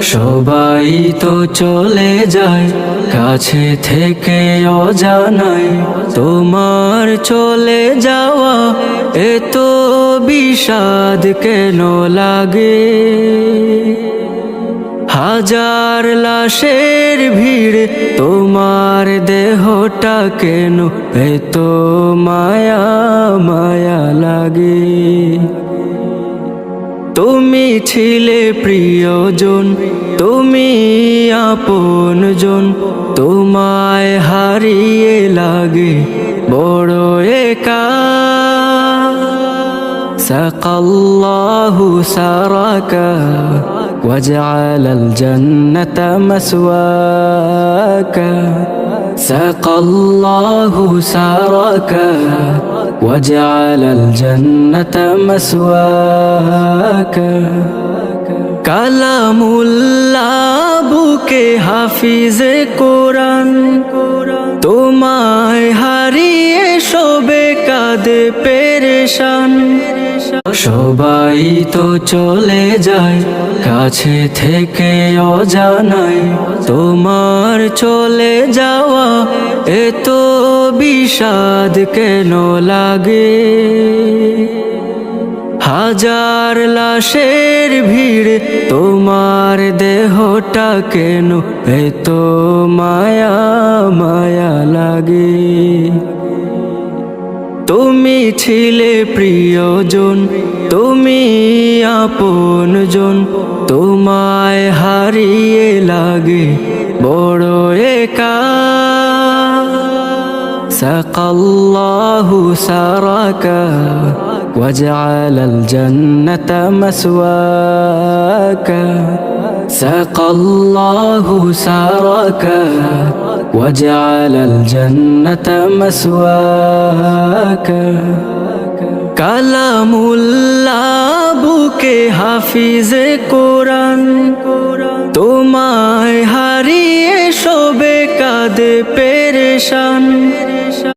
সবাই তো চলে যায় কাছে থেকে অজানায়, তোমার চলে যাওয়া এত বিষাদ কেন লাগে? হাজার লাশের ভিড়, তোমার দেহটা কেন এত মায়া মায়া লাগে? তুমি ছিলে প্রিয়জন, তুমি আপনজন, তোমায় হারিয়ে লাগে বড় একা। সাকাল্লাহু সারাকা ওয়াজআলাল জান্নাতা মাসওয়াকা। সাকাল্লাহু সারাকা ওয়াজআলাল জান্নাতা মাসওয়াকা। কালামুল্লাহ বুকে হাফিজে কোরআন, তোমায় হারিয়ে সবে কাঁদে পেরেশান। সবাই তো চলে যায় কাছে থেকে অজানায়, তোমার চলে যাওয়া এত বিষাদ কেন লাগে? হাজার লাশের ভিড়, তোমার দেহটা কেন এত মায়া মায়া লাগে? তুমি ছিলে প্রিয়জন, তুমি আপনজন, তোমায় হারিয়ে লাগে বড় একা। সাকাল্লাহু সারাকা ওয়াজআলাল জান্নাতা মাসওয়াকা। সাকাল্লাহু সারাকা ওয়াজআলাল জান্নাতা মাসওয়াকা। কালামুল্লাহ বুকে হাফিজে কোরআন, তোমায় হারিয়ে সবে কাঁদে পেরেশান।